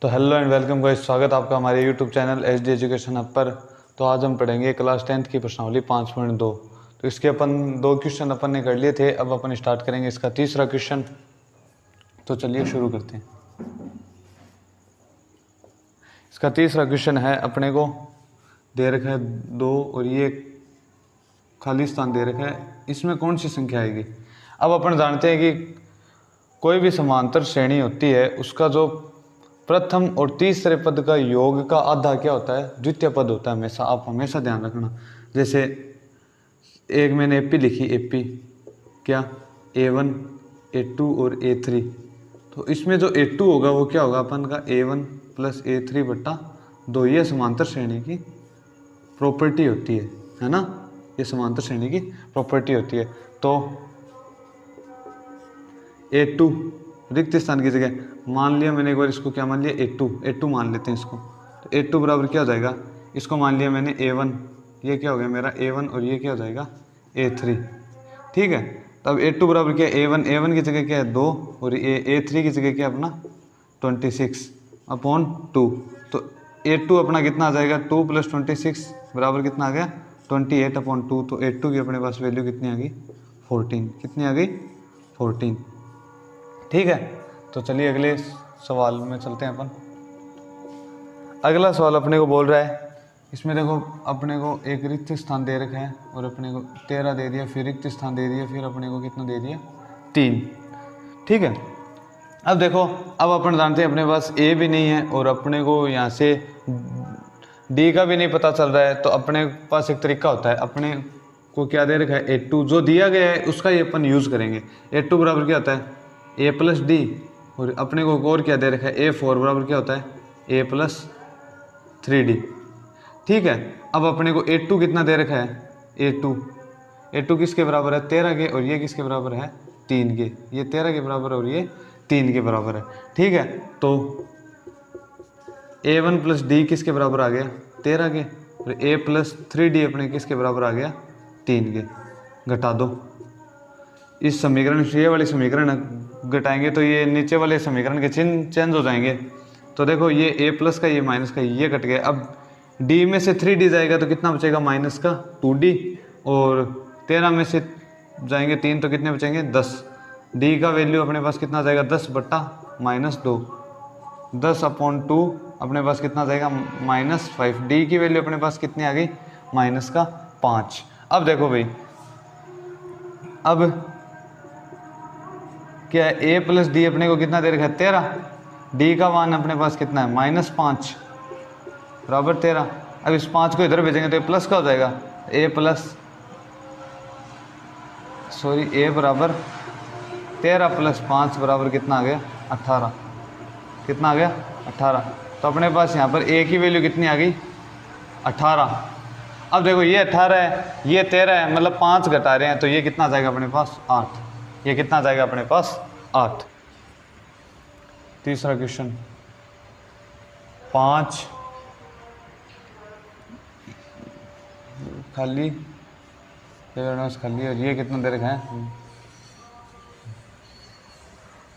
तो hello and welcome guys, स्वागत आपका हमारे YouTube channel HD education hub पर। तो आज हम पढ़ेंगे क्लास 10th की प्रश्नावली 5.2। तो इसके अपन 2 क्वेश्चन अपन ने कर लिए थे, अब अपन स्टार्ट करेंगे इसका तीसरा क्वेश्चन। तो चलिए शुरू करते हैं। इसका तीसरा क्वेश्चन है, अपने को दे रखा है 2 और ये खाली स्थान दे रखा है, इसमें कौन सी संख्या आएगी। अब अपन जानते हैं कि कोई भी समांतर श्रेणी होती है, उसका जो प्रथम और तीसरे पद का योग का आधा क्या होता है, द्वितीय पद होता है। हमेशा आप हमेशा ध्यान रखना। जैसे एक मैंने एपी लिखी, एपी क्या A1 A2 और A3, तो इसमें जो A2 होगा वो क्या होगा अपन का A1 + A3 बट्टा 2। ये समांतर श्रेणी की प्रॉपर्टी होती है ना, ये समांतर श्रेणी की प्रॉपर्टी होती है। तो A2 रिक्त स्थान की जगह मान लिया मैंने एक बार, इसको क्या मान लिया A2 मान लेते हैं इसको। तो A2 बराबर क्या हो जाएगा, इसको मान लिया मैंने A1, ये क्या हो गया मेरा A1 और ये क्या हो जाएगा A3। ठीक है, तब A2 बराबर क्या है A1 की जगह क्या है 2 और A3 की जगह क्या है अपना 26/2। तो A2 अपना कितना आ जाएगा 2 + 26 बराबर कितना आ गया 28/2। तो A2 की अपने पास वैल्यू कितनी आ गई 14। कितनी आ गई 14। ठीक है, तो चलिए अगले सवाल में चलते हैं अपन। अगला सवाल अपने को बोल रहा है, इसमें देखो अपने को एक रिक्त स्थान दे रखा है और अपने को 13 दे दिया, फिर रिक्त स्थान दे दिया, फिर अपने को कितना दे दिया 3। ठीक है, अब देखो, अब अपन जानते हैं अपने पास A भी नहीं है और अपने को यहाँ से D का भी नहीं पता चल रहा है। तो अपने पास एक तरीका होता है, अपने को क्या दे रखा है A2 जो दिया गया है उसका ये अपन यूज़ करेंगे। A2 बराबर क्या होता है A + D और अपने को और क्या दे रखा है A4 बराबर क्या होता है A + 3D। ठीक है, अब अपने को A2 कितना दे रखा है A2 किसके बराबर है 13 के, और ये किसके बराबर है 3 के। ये 13 के बराबर और ये 3 के बराबर है। ठीक है, तो A1 + D किसके बराबर आ गया 13 के, और A + 3D अपने किसके बराबर आ गया 3 के। घटा दो इस समीकरण से, ये वाली समीकरण घटाएंगे तो ये नीचे वाले समीकरण के चिन्ह चेंज हो जाएंगे। तो देखो ये A+ का ये माइनस का ये कट गया। अब D में से 3D जाएगा तो कितना बचेगा माइनस का 2D, और 13 में से जाएंगे 3 तो कितने बचेंगे 10। D का वैल्यू अपने पास कितना जाएगा 10/-2, 10/2 अपने पास कितना जाएगा -5। D की वैल्यू अपने पास कितनी आ गई -5। अब देखो भाई, अब क्या है A + D अपने को कितना दे रखा है 13, D का मान अपने पास कितना है -5 बराबर 13। अब इस 5 को इधर भेजेंगे तो ये प्लस का हो जाएगा A बराबर 13 + 5 बराबर कितना आ गया 18। कितना आ गया 18। तो अपने पास यहाँ पर A की वैल्यू कितनी आ गई 18। अब देखो ये 18 है, ये 13 है, मतलब 5 घटा रहे हैं तो ये कितना आ जाएगा अपने पास 8। ये कितना आ जाएगा अपने पास 8। तीसरा क्वेश्चन 5 खाली खाली, और ये कितना दे रखा है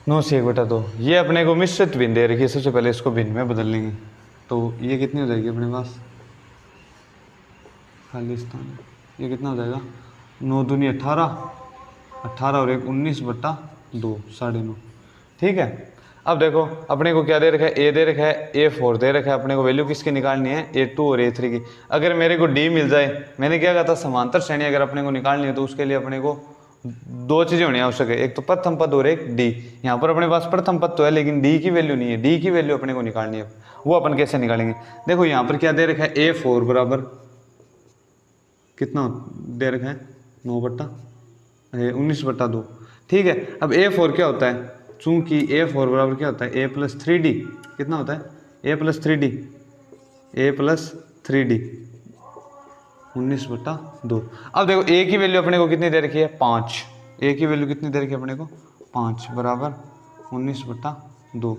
9 से 1/2। ये अपने को मिश्रित भिन्न दे रखी है। सबसे पहले इसको भिन्न में बदल लेंगे तो ये कितनी हो जाएगी अपने पास खाली स्थान, ये कितना हो जाएगा 9 दूनी 18 और 1 19/2 9.5। ठीक है, अब देखो अपने को क्या दे रखा है A दे रखा है A4 दे रखा है। अपने को वैल्यू किसकी निकालनी है A2 और A3 की। अगर मेरे को D मिल जाए, मैंने क्या कहा था समांतर श्रेणी अगर अपने को निकालनी है तो उसके लिए अपने को 2 चीज़ें होनी आवश्यक है, एक तो प्रथम पद और एक D। यहाँ पर अपने पास प्रथम पद तो है लेकिन D की वैल्यू नहीं है। D की वैल्यू अपने को निकालनी है, वो अपन कैसे निकालेंगे। देखो यहाँ पर क्या दे रखा है A4 बराबर कितना दे रखा है 19/2। ठीक है, अब A4 क्या होता है, चूंकि A4 बराबर क्या होता है A + 3D। कितना होता है A + 3D 19/2। अब देखो A की वैल्यू अपने को कितनी दे रखी है 5। A की वैल्यू कितनी दे रखी है अपने को 5 बराबर 19/2।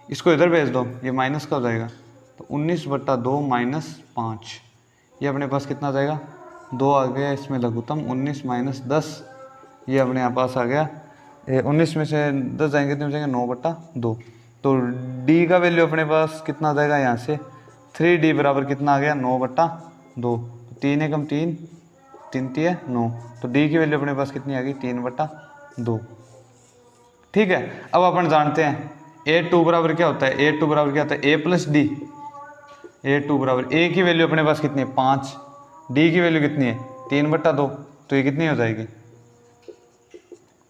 इसको इधर भेज दो, ये माइनस का हो जाएगा। तो 19/2 - 5, ये अपने पास कितना आ जाएगा 2 आ गया, इसमें लघुत्तम 19 - 10, ये अपने यहाँ पास आ गया 19 में से 10 जाएंगे तो जाएंगे 9/2। तो डी का वैल्यू अपने पास कितना आ जाएगा यहाँ से 3d बराबर कितना आ गया 9/2। 3 एकम 3, 3 तिया 9, तो डी की वैल्यू अपने पास कितनी आ गई 3/2। ठीक है, अब अपन जानते हैं a2 बराबर क्या होता है, a2 बराबर क्या होता है a प्लस डी। a2 बराबर a की वैल्यू अपने पास कितनी है 5, d की वैल्यू कितनी है 3/2, तो ये कितनी हो जाएगी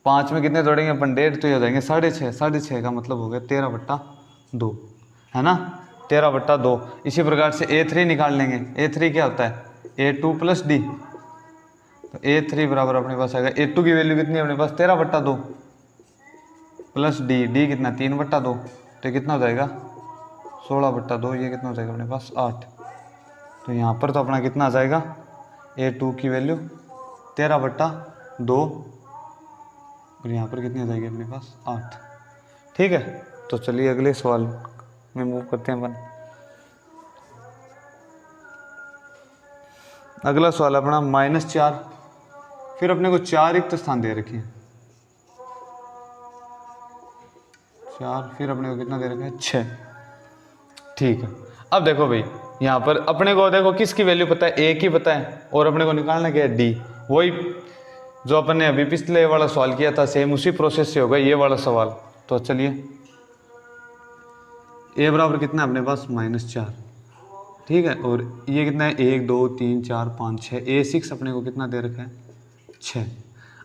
5 में कितने जोड़ेंगे अपन 1.5, तो ये हो जाएंगे 6.5। 6.5 का मतलब हो गया 13/2, है ना 13/2। इसी प्रकार से a3 निकाल लेंगे। a3 क्या होता है a2 प्लस डी, तो a3 बराबर अपने पास आएगा a2 की वैल्यू कितनी है अपने पास 13/2 प्लस डी कितना 3/2, तो ये कितना हो जाएगा 16/2। ये कितना हो जाएगा अपने पास 8। तो यहाँ पर तो अपना कितना आ जाएगा a2 की वैल्यू 13/2 और यहाँ पर कितनी आ जाएगी अपने पास 8। ठीक है, तो चलिए अगले सवाल में मूव करते हैं अपन। अगला सवाल अपना -4, फिर अपने को 4 रिक्त स्थान दे रखे हैं 4, फिर अपने को कितना दे रखा है 6। ठीक है, अब देखो भाई यहाँ पर अपने को देखो किसकी वैल्यू पता है, a की पता है, और अपने को निकालना क्या है d। वही जो अपन ने अभी पिछले वाला सवाल किया था, सेम उसी प्रोसेस से होगा ये वाला सवाल। तो चलिए a बराबर कितना है अपने पास -4, ठीक है, और ये कितना है 1 2 3 4 5 6, a6 अपने को कितना दे रखा है 6।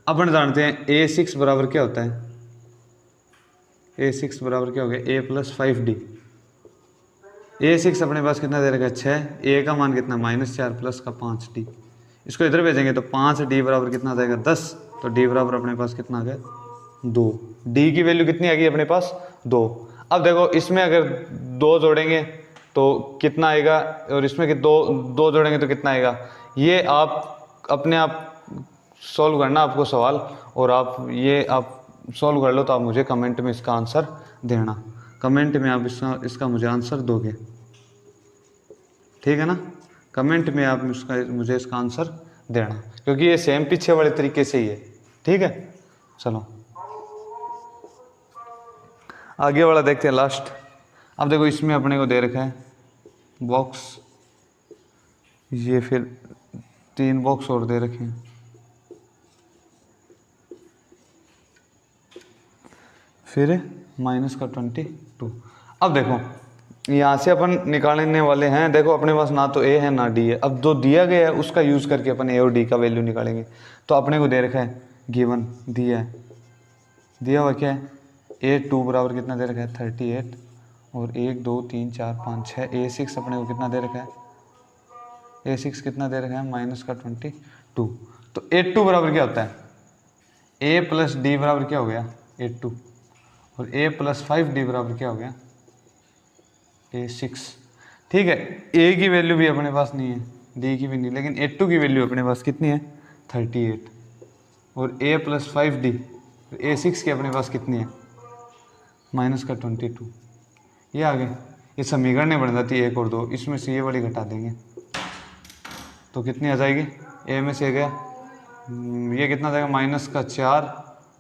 अपन जानते हैं a6 बराबर क्या होता है, a6 बराबर क्या हो गया a प्लस 5d। a6 अपने पास कितना दे रखा है 6, a का मान कितना -4 प्लस का 5d। इसको इधर भेजेंगे तो 5d बराबर कितना आ जाएगा 10, तो d बराबर अपने पास कितना आ गया 2। d की वैल्यू कितनी आ गई अपने पास 2। अब देखो इसमें अगर 2 जोड़ेंगे तो कितना आएगा, और इसमें कि दो जोड़ेंगे तो कितना आएगा, ये आप अपने आप सॉल्व करना आपको सवाल, और आप सॉल्व कर लो तो आप मुझे कमेंट में इसका आंसर देना। कमेंट में आप इसका मुझे आंसर दोगे, ठीक है ना, कमेंट में आप मुझे इसका आंसर देना, क्योंकि ये सेम पीछे वाले तरीके से ही है। ठीक है, चलो आगे वाला देखते हैं लास्ट। अब देखो इसमें अपने को दे रखा है बॉक्स, ये फिर 3 बॉक्स और दे रखे हैं, फिर -22। अब देखो यहाँ से अपन निकालने वाले हैं, देखो अपने पास ना तो a है ना d है। अब जो दिया गया है उसका यूज़ करके अपन a और d का वैल्यू निकालेंगे। तो अपने को दे रखा है गिवन, दिया हुआ क्या है a2 बराबर कितना दे रखा है 38, और 1 2 3 4 5 6, a6 अपने को कितना दे रखा है a6 कितना दे रखा है -22। तो a2 बराबर क्या होता है a प्लस डी बराबर क्या हो गया a2, और a प्लस 5d बराबर क्या हो गया a6। ठीक है, a की वैल्यू भी अपने पास नहीं है, d की भी नहीं, लेकिन a2 की वैल्यू अपने पास कितनी है 38, और a प्लस 5d, a6 की अपने पास कितनी है -22। ये आ गए, ये समीकरण बन जाती है 1 और 2, इसमें से ये वाली घटा देंगे तो कितनी आ जाएगी, a में से गया ये कितना आ जाएगा -4,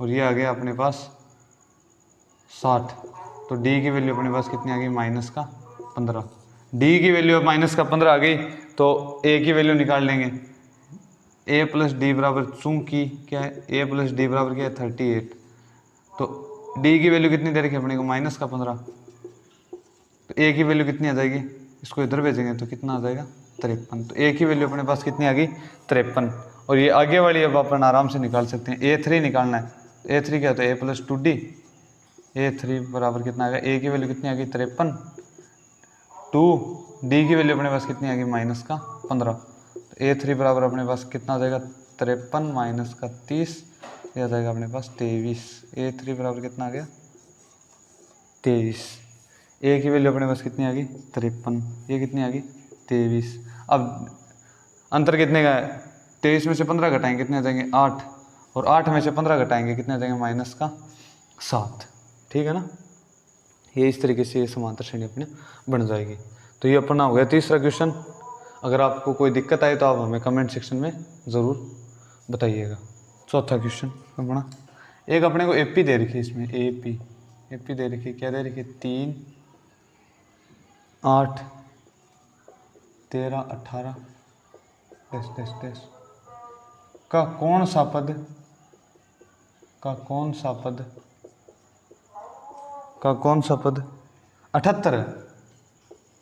और ये आ गया अपने पास 60। तो d की वैल्यू अपने पास कितनी आ गई -15। d की वैल्यू -15 आ गई, तो a की वैल्यू निकाल लेंगे। a प्लस डी बराबर, चूंकि क्या है a प्लस डी बराबर क्या है 38, तो d की वैल्यू कितनी दे रखी है अपने को -15, तो a की वैल्यू कितनी आ जाएगी, इसको इधर भेजेंगे तो कितना आ जाएगा 53। तो a की वैल्यू अपने पास कितनी आ गई 53, और ये आगे वाली अब अपन आराम से निकाल सकते हैं। a3 निकालना है, a3 क्या होता है a प्लस 2d, a3 बराबर कितना आ गया, a की वैल्यू कितनी आ गई 53, 2d की वैल्यू अपने पास कितनी आ गई -15। तो a3 बराबर अपने पास कितना आ जाएगा 53 - 30, ये आ जाएगा अपने पास 23। a3 बराबर कितना आ गया 23। a की वैल्यू अपने पास कितनी आ गई 53, ये कितनी आ गई 23। अब अंतर कितने का है, 23 में से 15 घटाएंगे कितने आ जाएंगे 8, और 8 में से 15 घटाएंगे कितने आ जाएंगे -7। ठीक है ना, ये इस तरीके से ये समांतर श्रेणी अपने बन जाएगी। तो ये अपना हो गया तीसरा क्वेश्चन। अगर आपको कोई दिक्कत आए तो आप हमें कमेंट सेक्शन में ज़रूर बताइएगा। चौथा क्वेश्चन अपना, एक अपने को एपी दे रखी है, इसमें एपी एपी दे रखी है, क्या दे रखी है, 3 8 13 18 टेस्ट टेस्ट टेस्ट का कौन सा पद का कौन सा पद 78 है।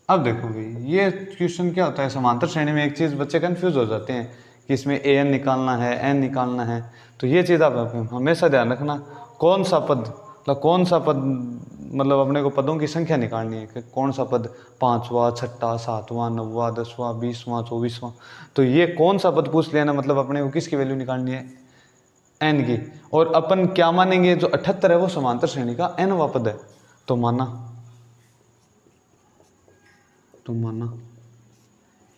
अब देखो भाई ये क्वेश्चन क्या होता है, समांतर श्रेणी में एक चीज़ बच्चे कंफ्यूज हो जाते हैं कि इसमें an निकालना है, n निकालना है। तो ये चीज़ आप हमेशा ध्यान रखना, कौन सा पद मतलब अपने को पदों की संख्या निकालनी है कि कौन सा पद 5वां 6वां 7वां 9वां 10वां 20वां 24वां। तो ये कौन सा पद पूछ लेना, मतलब अपने को किसकी वैल्यू निकालनी है, n की। और अपन क्या मानेंगे, जो 78 है वो समांतर श्रेणी का nवां पद है। तो माना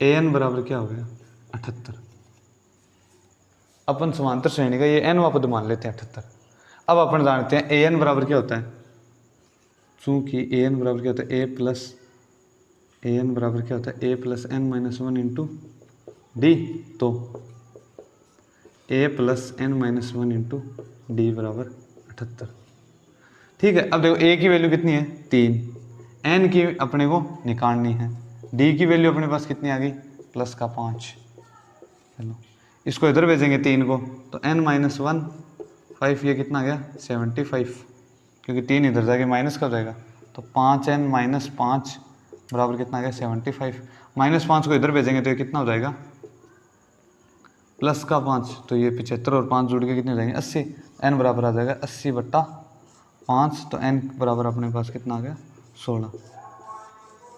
an बराबर क्या हो गया, 78। अपन समांतर श्रेणी का ये nवां पद मान लेते हैं 78। अब अपन जानते हैं an बराबर क्या होता है, चूंकि an बराबर क्या होता है, a plus n minus 1 into D. तो a plus n minus 1 into D बराबर 78। ठीक है। अब देखो a की वैल्यू कितनी है, 3, n की अपने को निकालनी है, d की वैल्यू अपने पास कितनी आ गई, प्लस का 5। चलो इसको इधर भेजेंगे 3 को, तो n माइनस 1 5, ये कितना आ गया 75, क्योंकि 3 इधर जाके माइनस का हो जाएगा। तो 5n माइनस 5 बराबर कितना आ गया 75। -5 को इधर भेजेंगे तो ये कितना हो जाएगा, प्लस का 5। तो ये 75 और 5 जुड़ के कितने हो जाएंगे 80। n बराबर आ जाएगा 80/5। तो n बराबर अपने पास कितना आ गया 16।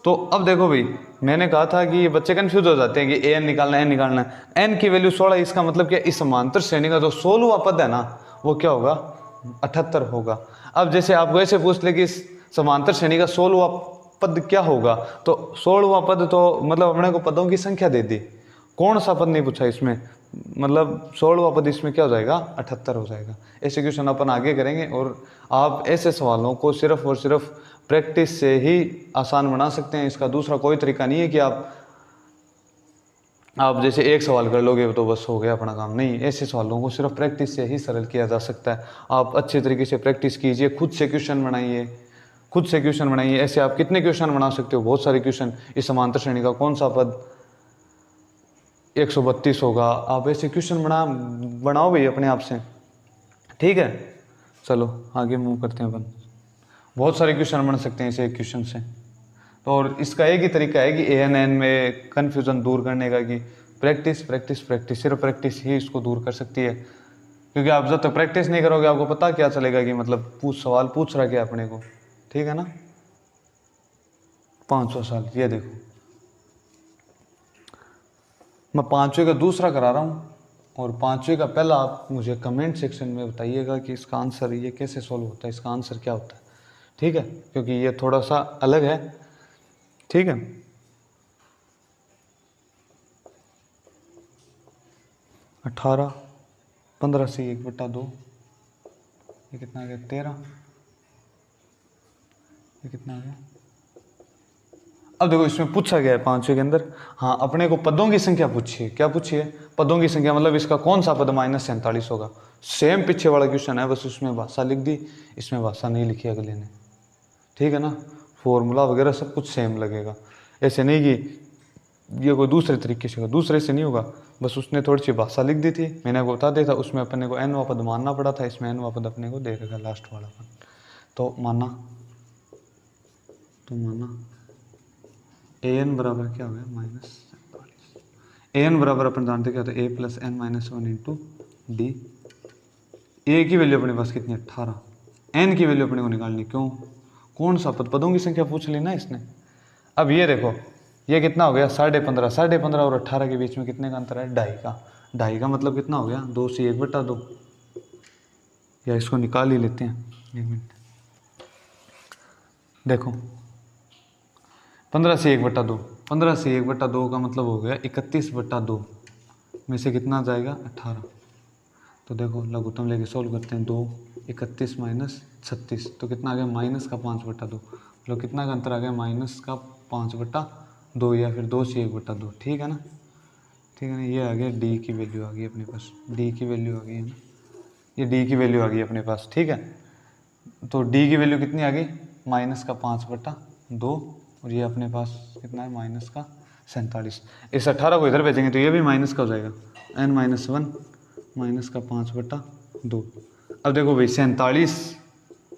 तो अब देखो भाई, मैंने कहा था कि ये बच्चे कंफ्यूज हो जाते हैं कि an निकालना है, n निकालना है। n की वैल्यू 16, इसका मतलब क्या, इस समांतर श्रेणी का जो 16वां पद है ना वो क्या होगा, 78 होगा। अब जैसे आपको ऐसे पूछ ले कि इस समांतर श्रेणी का 16वां पद क्या होगा, तो 16वां पद तो मतलब अपने को पदों की संख्या दे दी, कौन सा पद नहीं पूछा इसमें, मतलब 16वां पद इसमें क्या हो जाएगा 78 हो जाएगा। ऐसे क्वेश्चन अपन आगे करेंगे और आप ऐसे सवालों को सिर्फ और सिर्फ प्रैक्टिस से ही आसान बना सकते हैं। इसका दूसरा कोई तरीका नहीं है कि आप जैसे एक सवाल कर लोगे तो बस हो गया अपना काम, नहीं। ऐसे सवालों को सिर्फ प्रैक्टिस से ही सरल किया जा सकता है। आप अच्छे तरीके से प्रैक्टिस कीजिए, खुद से क्वेश्चन बनाइए, ऐसे आप कितने क्वेश्चन बना सकते हो, बहुत सारे क्वेश्चन। इस समांतर श्रेणी का कौन सा पद 132 होगा, आप ऐसे क्वेश्चन बनाओ भाई अपने आप से, ठीक है। चलो आगे मूव करते हैं अपन। बहुत सारे क्वेश्चन बन सकते हैं इसे एक क्वेश्चन से। तो और इसका एक ही तरीका है कि ANN में कन्फ्यूज़न दूर करने का, कि प्रैक्टिस, सिर्फ प्रैक्टिस ही इसको दूर कर सकती है। क्योंकि आप जब तक प्रैक्टिस नहीं करोगे आपको पता क्या चलेगा कि मतलब सवाल पूछ रहा क्या अपने को, ठीक है ना। 500 साल, ये देखो मैं 5वें का दूसरा करा रहा हूँ और 5वें का पहला आप मुझे कमेंट सेक्शन में बताइएगा कि इसका आंसर ये कैसे सॉल्व होता है, इसका आंसर क्या होता है, ठीक है। क्योंकि ये थोड़ा सा अलग है, ठीक है। 18 15 से 1/2, ये कितना आ गया 13, ये कितना आ गया। अब देखो इसमें पूछा गया है 5वें के अंदर, हाँ अपने को पदों की संख्या पूछी है। क्या पूछी है, पदों की संख्या, मतलब इसका कौन सा पद -47 होगा। सेम पीछे वाला क्वेश्चन है, बस उसमें भाषा लिख दी, इसमें भाषा नहीं लिखी अगले ने, ठीक है ना। फॉर्मूला वगैरह सब कुछ सेम लगेगा, ऐसे नहीं कि ये कोई दूसरे तरीके से होगा, दूसरे से नहीं होगा, बस उसने थोड़ी सी भाषा लिख दी थी, मैंने को बता दिया था, उसमें अपने को nवां पद मानना पड़ा था, इसमें nवां पद अपने को दे रखा लास्ट वाला पद। तो माना an बराबर क्या हो गया -47। an बराबर अपन जानते क्या होता है, a plus n minus 1 into D. a की वैल्यू अपने पास कितनी है 18, n की वैल्यू अपने को निकालनी, क्यों, कौन सा पद, पदों की संख्या पूछ ली ना इसने। अब ये देखो ये कितना हो गया 15.5 और 18 के बीच में कितने का अंतर है, 2.5 का मतलब कितना हो गया 2 से 1/2, या इसको निकाल ही लेते हैं, 1 मिनट। देखो 15 से 1/2, 15 से 1/2 का मतलब हो गया 31/2 में से कितना जाएगा 18। तो देखो लघुत्तम लेके सोल्व करते हैं, 2 31 माइनस 36, तो कितना आ गया -5/2, मतलब कितना का अंतर आ गया -5/2, या फिर 2 से 1/2, ठीक है ना, ठीक है ना। ये आ गया डी की वैल्यू आ गई अपने पास, डी की वैल्यू आ गई है ना, ये डी की वैल्यू आ गई अपने पास, ठीक है। तो डी की वैल्यू कितनी आ गई, -5/2, और ये अपने पास कितना है, -47। इस 18 को इधर भेजेंगे तो ये भी माइनस का हो जाएगा, n-1 -5/2। अब देखो भाई 47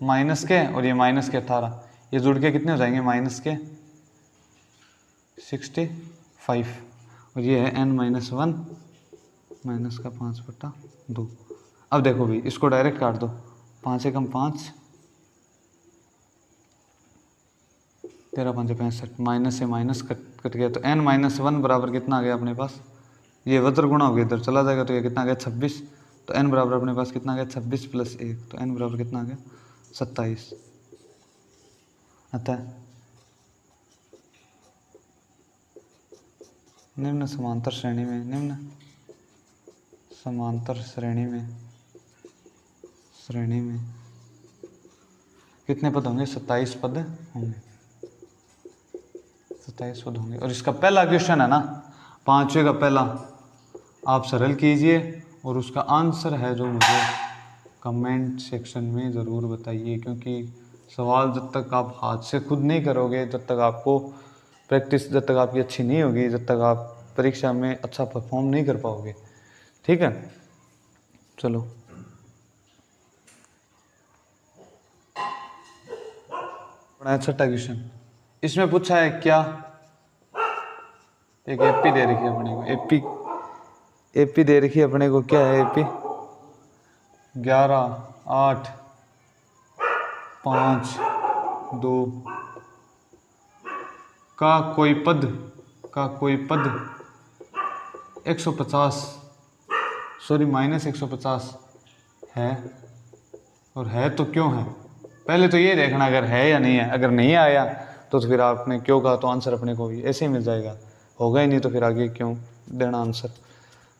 माइनस के और ये -18, ये जुड़ के कितने हो जाएंगे, -65, और ये है n-1 -5/2। अब देखो भाई इसको डायरेक्ट काट दो, 5 एकम 5, 13 5 65, माइनस से माइनस कट गया, तो n-1 बराबर कितना आ गया अपने पास, ये वज्र गुणा हो गया, इधर चला जाएगा तो ये कितना आ गया 26, तो n बराबर अपने पास कितना आ गया 26 + 1, तो n बराबर कितना आ गया 27 आता है। निम्न समांतर श्रेणी में, निम्न समांतर श्रेणी में कितने पद होंगे, 27 पद होंगे, 27 पद होंगे। और इसका पहला क्वेश्चन है ना, 5वें का पहला, आप सरल कीजिए और उसका आंसर है जो मुझे कमेंट सेक्शन में ज़रूर बताइए, क्योंकि सवाल जब तक आप हाथ से खुद नहीं करोगे, जब तक आपको प्रैक्टिस, जब तक आपकी अच्छी नहीं होगी, जब तक आप परीक्षा में अच्छा परफॉर्म नहीं कर पाओगे। ठीक है, चलो बड़ा छठा क्वेश्चन, इसमें पूछा है क्या, एक एपी दे रखी है अपने को, एपी दे रखी है अपने को, क्या है एपी, 11 8 5 2 का कोई पद 150 सॉरी -150 है, और है तो क्यों है। पहले तो ये देखना अगर है या नहीं है, अगर नहीं आया तो फिर आपने क्यों कहा, तो आंसर अपने को भी ऐसे ही मिल जाएगा, होगा ही नहीं तो फिर आगे क्यों देना आंसर।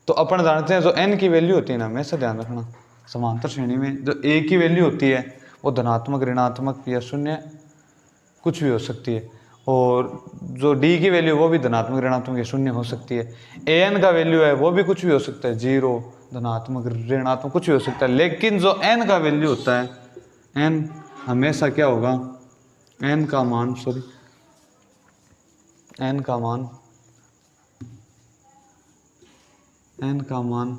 तो अपन जानते हैं जो n की वैल्यू होती है ना, हमेशा ध्यान रखना, समांतर श्रेणी में जो a की वैल्यू होती है वो धनात्मक, ऋणात्मक या शून्य कुछ भी हो सकती है, और जो d की वैल्यू वो भी धनात्मक, ऋणात्मक या शून्य हो सकती है। an का वैल्यू है वो भी कुछ भी हो सकता है, 0 धनात्मक ऋणात्मक कुछ भी हो सकता है, लेकिन जो n का वैल्यू होता है, n हमेशा क्या होगा, n का मान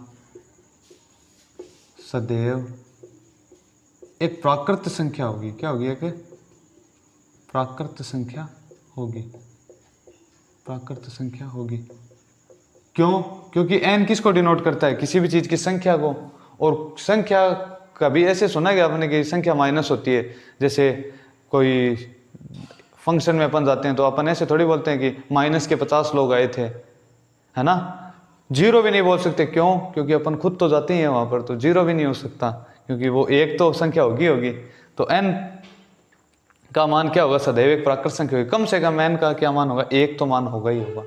सदैव एक प्राकृत संख्या होगी। क्या होगी, एक प्राकृत संख्या होगी। क्यों, क्योंकि n किसको डिनोट करता है, किसी भी चीज की संख्या को, और संख्या कभी ऐसे सुना गया आपने कि संख्या माइनस होती है, जैसे कोई फंक्शन में अपन जाते हैं तो अपन ऐसे थोड़ी बोलते हैं कि -50 लोग आए थे, है ना, 0 भी नहीं बोल सकते। क्यों, क्योंकि अपन खुद तो जाते ही हैं वहां पर, तो 0 भी नहीं हो सकता, क्योंकि वो एक तो संख्या होगी। तो n का मान क्या होगा, सदैव एक प्राकृत संख्या होगी, कम से कम n का क्या मान होगा, एक तो मान होगा ही होगा,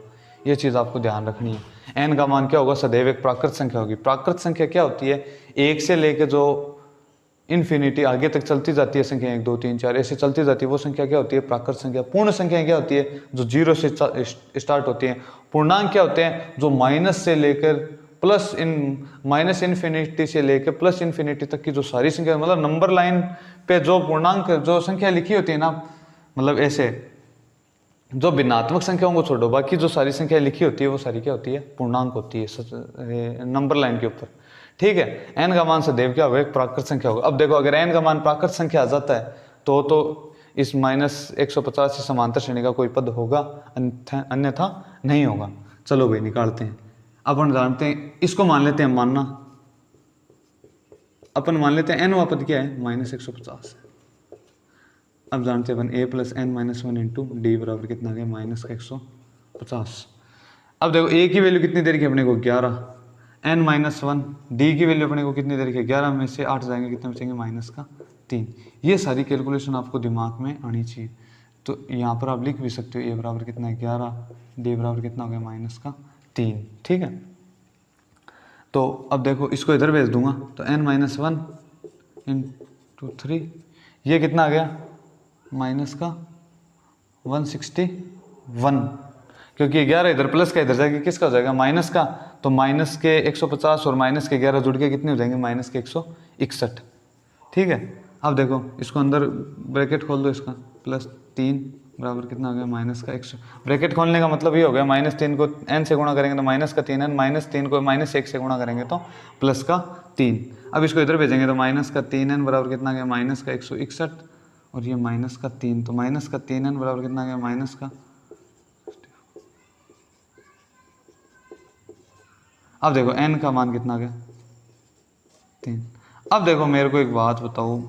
ये चीज आपको ध्यान रखनी है। n का मान क्या होगा, सदैव एक प्राकृत संख्या होगी। प्राकृत संख्या क्या होती है, 1 से लेके जो इन्फिनिटी आगे तक चलती जाती है संख्या, 1 2 3 4 ऐसे चलती जाती है, वो संख्या क्या होती है, प्राकृत संख्या। पूर्ण संख्या क्या होती है, जो 0 से स्टार्ट होती है। पूर्णांक क्या होते हैं, जो माइनस से लेकर माइनस इन्फिनिटी से लेकर प्लस इन्फिनिटी तक की जो सारी संख्या, मतलब नंबर लाइन पे जो पूर्णांक जो संख्या लिखी होती है ना, मतलब ऐसे जो भिन्नात्मक संख्याओं को छोड़ो, बाकी जो सारी संख्या लिखी होती है वो सारी क्या होती है, पूर्णांक होती है नंबर लाइन के ऊपर। ठीक है, n का मान सदैव क्या होगा, एक प्राकृत संख्या होगा। अब देखो अगर n का मान प्राकृत संख्या आ जाता है तो इस -150 से समांतर श्रेणी का कोई पद होगा, अन्यथा नहीं होगा। चलो भाई निकालते हैं। अपन जानते हैं, इसको मान लेते हैं, अपन मान लेते हैं n वाला पद क्या है, -150। अब जानते हैं अपन a + n-1 इंटू डी बराबर कितना आ गया, -150। अब देखो a की वैल्यू कितनी देर की अपने को, 11, n-1, डी की वैल्यू अपने को कितनी देर की, 11 में से 8 जाएंगे, कितने बचेंगे, -3। ये सारी कैलकुलेशन आपको दिमाग में आनी चाहिए। तो यहाँ पर आप लिख भी सकते हो, a बराबर कितना है 11, डी बराबर कितना हो गया, -3। ठीक है, तो अब देखो इसको इधर भेज दूंगा, तो n-1 इंटू 3, ये कितना आ गया, -161, क्योंकि 11 इधर प्लस का इधर जाएगा, किसका हो जाएगा, माइनस का। तो माइनस के 150 और माइनस के 11 जुड़ के कितने हो जाएंगे, -161। ठीक है, अब देखो इसको अंदर ब्रैकेट खोल दो इसका, +3 बराबर कितना हो गया माइनस का 100। ब्रैकेट खोलने का मतलब ये हो गया -3 को n से गुणा करेंगे तो -3n, -3 को -1 से गुणा करेंगे तो +3। अब इसको इधर भेजेंगे तो -3n बराबर कितना आ गया -161, और ये -3, तो -3n बराबर कितना आ गया -। अब देखो n का मान कितना आ गया 3। अब देखो मेरे को एक बात बताओ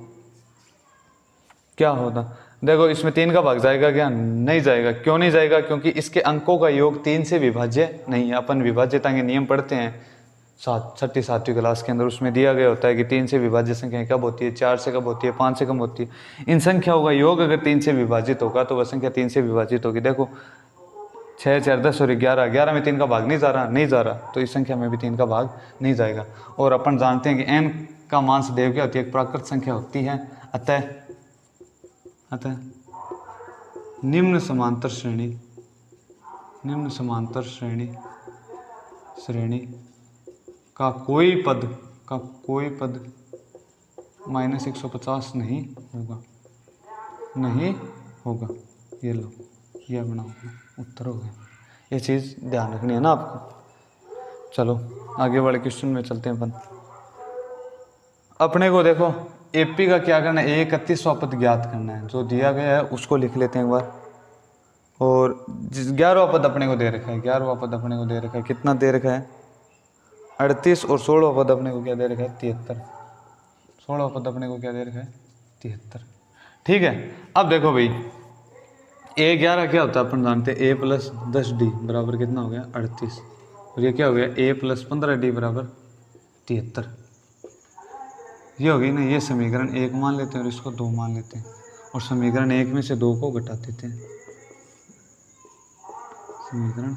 क्या होता, देखो इसमें 3 का भाग जाएगा क्या? नहीं जाएगा। क्यों नहीं जाएगा? क्योंकि इसके अंकों का योग 3 से विभाज्य नहीं है। अपन विभाज्यता के नियम पढ़ते हैं 6ठी 7वीं क्लास के अंदर, उसमें दिया गया होता है कि 3 से विभाज्य संख्याएं कब होती है, 4 से कब होती है, 5 से कम होती है। इन संख्याओं का योग अगर 3 से विभाजित होगा तो वह संख्या 3 से विभाजित होगी। देखो 6 4 10 और 11 में 3 का भाग नहीं जा रहा, तो इस संख्या में भी 3 का भाग नहीं जाएगा। और अपन जानते हैं कि n का मान सदैव क्या होती है? एक प्राकृत संख्या होती है। अतः निम्न समांतर श्रेणी का कोई पद -150 नहीं होगा। ये लो, ये अपना उत्तर हो गया। ये चीज़ ध्यान रखनी है ना आपको। चलो आगे वाले क्वेश्चन में चलते हैं अपन। अपने को देखो एपी का क्या करना है? 31वां पद ज्ञात करना है। जो दिया गया है उसको लिख लेते हैं एक बार। और 11वां पद अपने को दे रखा है, 11वां पद अपने को दे रखा है, कितना दे रखा है 38, और 16वां पद अपने को क्या दे रखा है 73। 16वां पद अपने को क्या दे रखा है 73। ठीक है। अब देखो भाई A11 क्या होता है अपन जानते हैं, A + 10D बराबर कितना हो गया 38, और ये क्या हो गया A + 15D बराबर 73। ये होगी ना, ये समीकरण 1 मान लेते हैं और इसको 2 मान लेते हैं, और समीकरण 1 में से 2 को घटा देते हैं।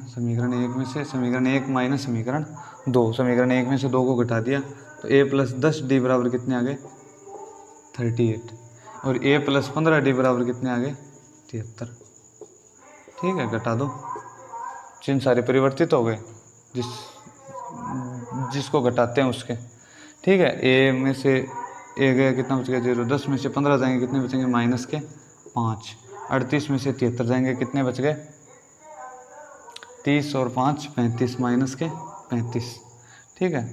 समीकरण 1 में से समीकरण 1 माइनस समीकरण 2, समीकरण 1 में से 2 को घटा दिया तो A + 10D बराबर कितने आ गए 38, और A + 15D बराबर कितने आ गए 73। ठीक है, घटा दो, चिन्ह सारे परिवर्तित हो गए जिसको घटाते हैं उसके। ठीक है, A में से A गया कितना बच गया 0, 10 में से 15 जाएंगे कितने बचेंगे -5, 38 में से 73 जाएंगे कितने बच गए 30, और 5 35 -35। ठीक है,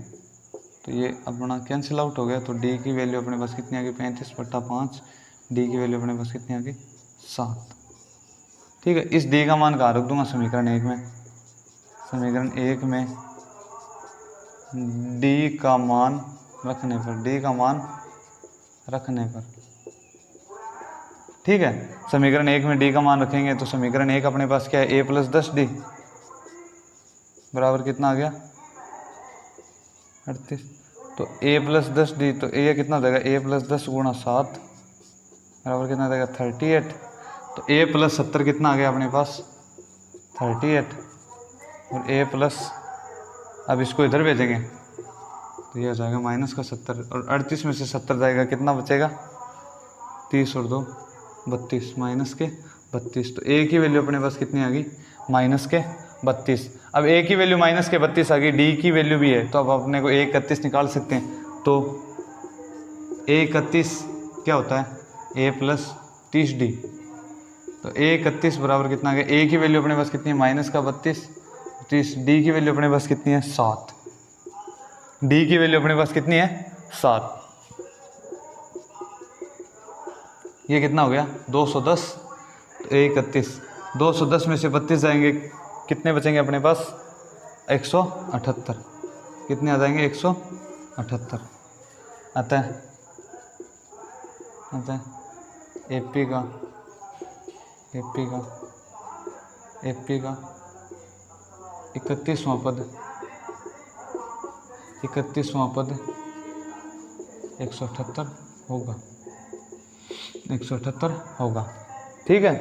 तो ये अपना कैंसिल आउट हो गया। तो D की वैल्यू अपने पास कितनी आ गई 35/5, D की वैल्यू अपने पास कितनी आ गई 7। ठीक है, इस D का मान कहाँ रख दूंगा समीकरण 1 में, समीकरण 1 में D का मान रखने पर, ठीक है, समीकरण 1 में D का मान रखेंगे तो समीकरण 1 अपने पास क्या है A + 10D बराबर कितना आ गया 38, तो A + 10D, तो ये कितना हो जाएगा A + 10 × 7 बराबर कितना आ जाएगा 38, तो A + 70 कितना आ गया अपने पास 38, और A प्लस, अब इसको इधर भेजेंगे तो ये हो जाएगा -70, और 38 में से 70 जाएगा कितना बचेगा 30 और 2 32 -32। तो A की वैल्यू अपने पास कितनी आ गई -32। अब A की वैल्यू -32 आ गई, D की वैल्यू भी है, तो अब अपने को 31 निकाल सकते हैं। तो 31 क्या होता है A + 30D, तो 31 बराबर कितना आ गया, A की वैल्यू अपने पास कितनी है -32, D की वैल्यू अपने पास कितनी है 7, D की वैल्यू अपने पास कितनी है 7। ये कितना हो गया 210, तो 31, 210 में से 32 जाएंगे कितने बचेंगे अपने पास 178, कितने आ जाएंगे 178। अतः एपी का 31वां पद 178 होगा, 178 होगा। ठीक है।